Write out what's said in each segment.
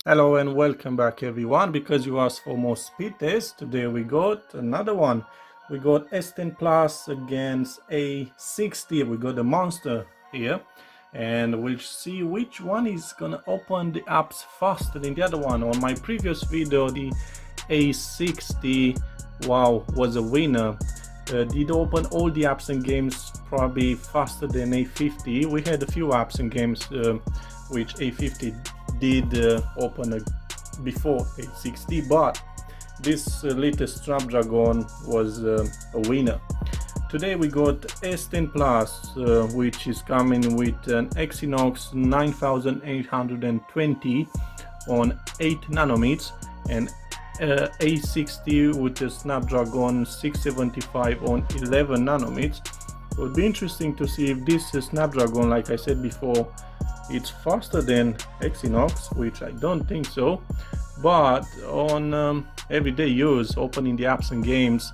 Hello and welcome back everyone. Because you asked for more speed tests, today we got another one. We got S10 Plus against A60. We got the monster here, and we'll see which one is gonna open the apps faster than the other one. On my previous video, the A60, wow, was a winner. Did open all the apps and games probably faster than A50. We had a few apps and games which A50 did open before A60, but this latest Snapdragon was a winner. Today we got S10 Plus, which is coming with an Exynos 9820 on 8 nanometers, and A60 with the Snapdragon 675 on 11 nanometers. It would be interesting to see if this Snapdragon, like I said before, it's faster than Exynos, which I don't think so, but on everyday use, opening the apps and games,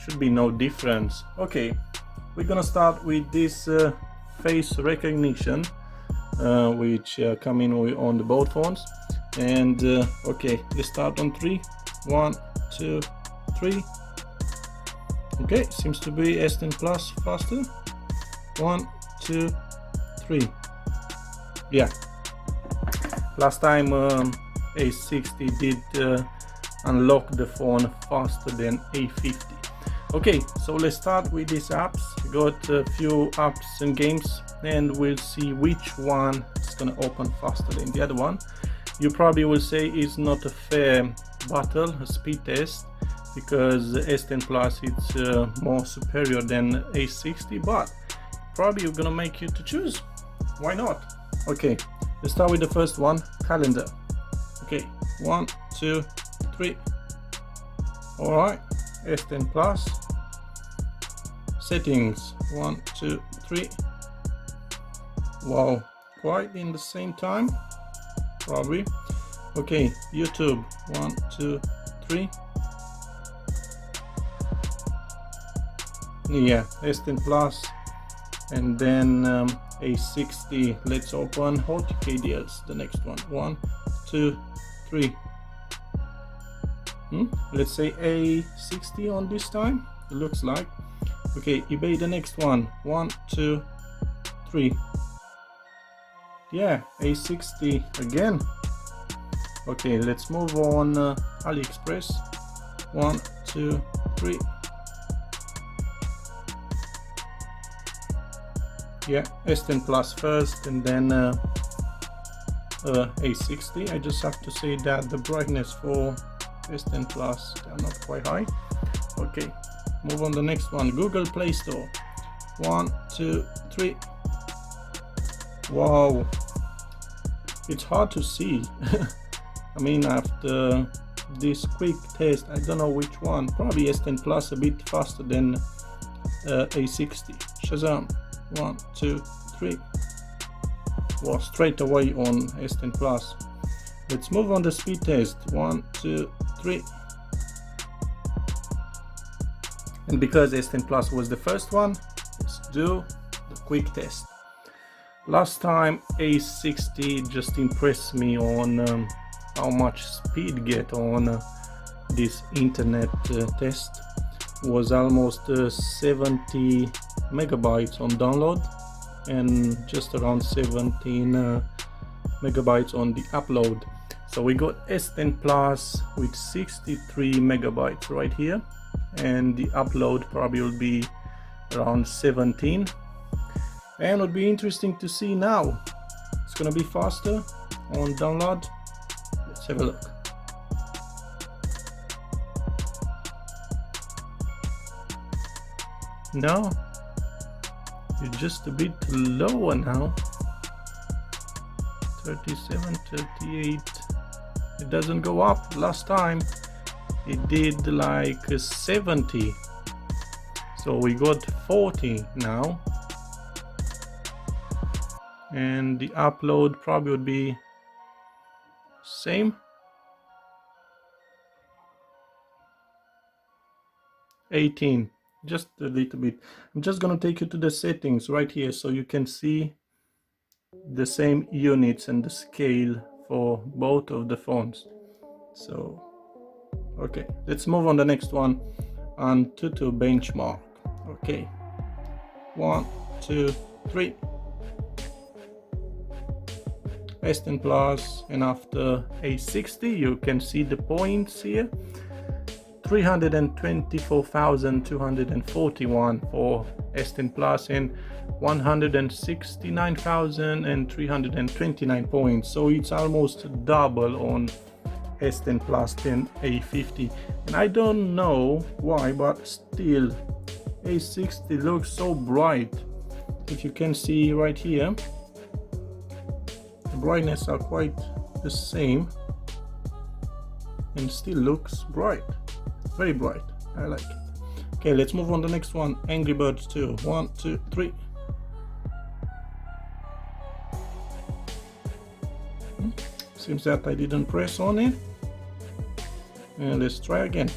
should be no difference. Okay, we're gonna start with this face recognition, which come in on the both phones. And okay, let's start on 3. 1, 2, 3. Okay, seems to be S10 Plus faster. 1, 2, 3. Yeah, last time A60 did unlock the phone faster than A50. Okay, so let's start with these apps. We got a few apps and games, and we'll see which one is gonna open faster than the other one. You probably will say it's not a fair battle, a speed test, because S10 Plus is more superior than A60, but probably you're gonna make you to choose. Why not? Okay, let's start with the first one, calendar. Okay, 1, 2, 3. All right, S10 Plus. Settings, 1, 2, 3. Wow, quite in the same time, probably. Okay, YouTube, 1, 2, 3. Yeah, S10 Plus, and then A60. Let's open HotKDLs, the next one. 1, 2, 3. Let's say A60 on this time, it looks like. Okay, eBay, the next one. 1, 2, 3. Yeah, A60 again. Okay, let's move on. AliExpress. 1, 2, 3. Yeah, S10 Plus first, and then A60. I just have to say that the brightness for S10 Plus are not quite high. Okay, move on the next one. Google Play Store. 1, 2, 3. Wow, it's hard to see. I mean, after this quick test, I don't know which one. Probably S10 Plus a bit faster than A60. Shazam. 1, 2, 3. Well, straight away on S10 Plus. Let's move on the speed test. 1, 2, 3. And because S10 Plus was the first one, let's do the quick test. Last time A60 just impressed me on how much speed get on this internet test. Was almost 70 megabytes on download and just around 17 megabytes on the upload. So we got S10 Plus with 63 megabytes right here, and the upload probably will be around 17. And it would be interesting to see now. It's gonna be faster on download. Let's have a look. No, it's just a bit lower now. 37, 38. It doesn't go up. Last time it did like 70. So we got 40 now. And the upload probably would be same. 18. Just a little bit. I'm just gonna take you to the settings right here so you can see the same units and the scale for both of the phones. So okay, let's move on the next one. Antutu benchmark. Okay, 1, 2, 3. S10 Plus, and after A60 you can see the points here. 324,241 for S10 Plus and 169,329 points. So it's almost double on S10 Plus than A50. And I don't know why, but still A60 looks so bright. If you can see right here, the brightness are quite the same and still looks bright. Very bright. I like it. Okay, let's move on to the next one. Angry Birds 2. 1, 2, 3. Seems that I didn't press on it. And let's try again.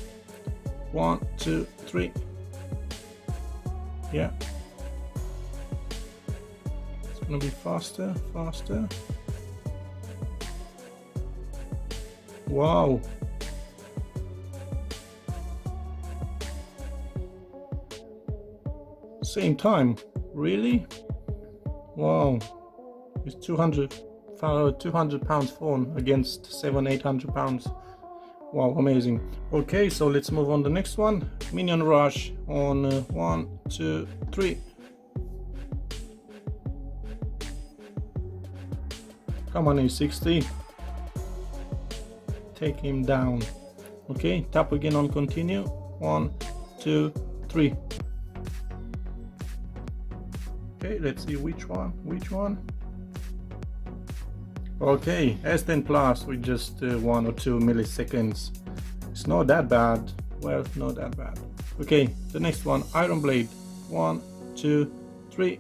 1, 2, 3. Yeah. It's gonna be faster, faster. Wow. Same time, really? Wow. It's 200 pounds phone against 700-800 pounds. Wow, amazing. Okay, so let's move on to the next one. Minion Rush on 1, 2, 3. Come on, A60. Take him down. Okay, tap again on continue. 1, 2, 3. Okay, let's see which one. Okay, S10 Plus with just 1 or 2 milliseconds. It's not that bad. Well, not that bad. Okay, the next one, Iron Blade. 1, 2, 3.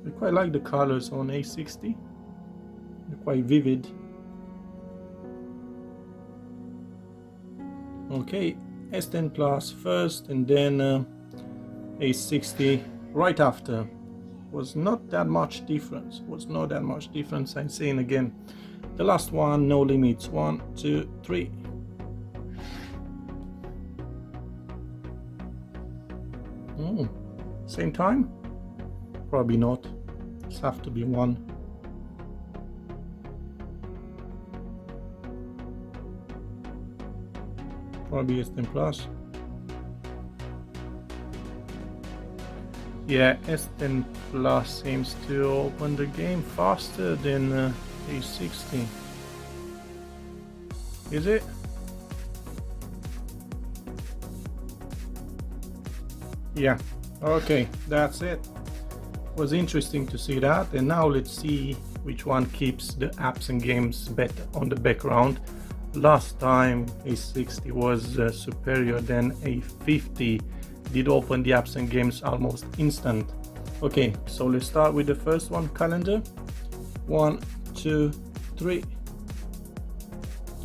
I quite like the colors on A60. They're quite vivid. Okay, S10 Plus first and then A60 right after. Was not that much difference. I'm saying again. The last one, no limits. 1, 2, 3. Same time? Probably not. It's have to be 1. Probably S10 Plus. Yeah, S10 Plus seems to open the game faster than A60. Is it? Yeah. Okay, that's it. Was interesting to see that, and now let's see which one keeps the apps and games better on the background. Last time A60 was superior than A50. Did open the apps and games almost instant. Okay, so let's start with the first one, calendar. 1, 2, 3.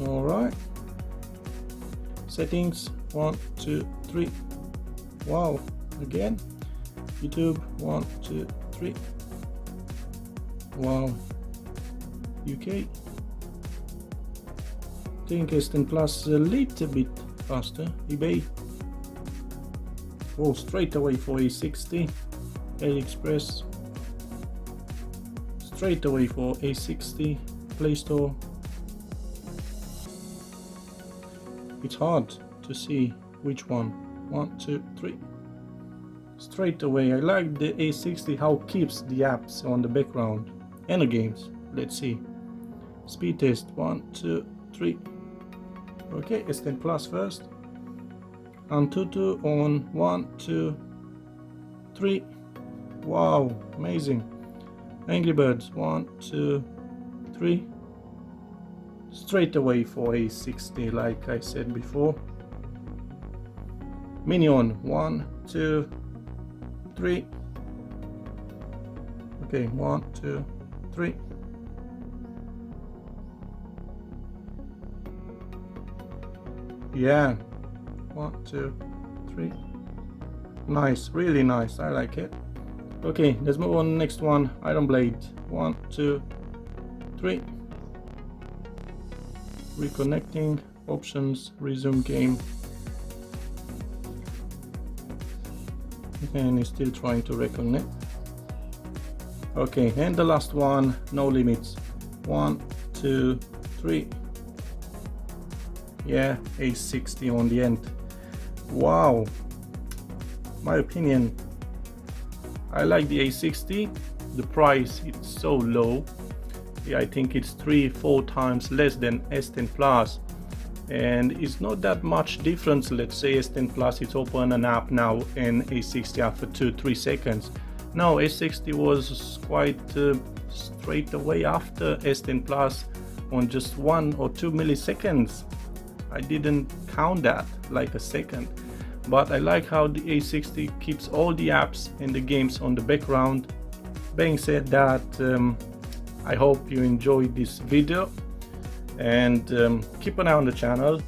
All right. Settings. 1, 2, 3. Wow. Again. YouTube. 1, 2, 3. Wow. UK. I think S10 Plus a little bit faster. eBay. Oh, straight away for A60. AliExpress. Straight away for A60. Play Store. It's hard to see which one. 1, 2, 3. Straight away. I like the A60 how it keeps the apps on the background and the games. Let's see. Speed test. 1, 2, 3. Okay, S10 Plus first. Antutu on 1, 2, 3. Wow, amazing. Angry Birds. 1, 2, 3. Straight away for A60, like I said before. Minion. 1, 2, 3. Okay, 1, 2, 3. Yeah. 1, 2, 3. Nice, really nice. I like it. Okay, let's move on to the next one. Iron Blade. 1, 2, 3. Reconnecting. Options. Resume game. And he's still trying to reconnect. Okay, and the last one. No limits. 1, 2, 3. Yeah, A60 on the end. Wow. My opinion, I like the A60. The price is so low. Yeah, I think it's 3-4 times less than S10 Plus, and it's not that much difference. Let's say S10 Plus, it's open an app now, and A60 after 2-3 seconds. Now A60 was quite straight away after S10 Plus on just 1 or 2 milliseconds. I didn't count that like a second. But I like how the A60 keeps all the apps and the games on the background. Being said that, I hope you enjoyed this video, and keep an eye on the channel,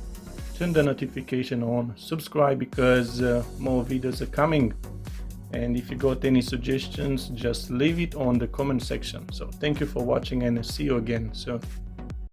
turn the notification on, subscribe because more videos are coming, and if you got any suggestions, just leave it on the comment section. So thank you for watching, and see you again soon.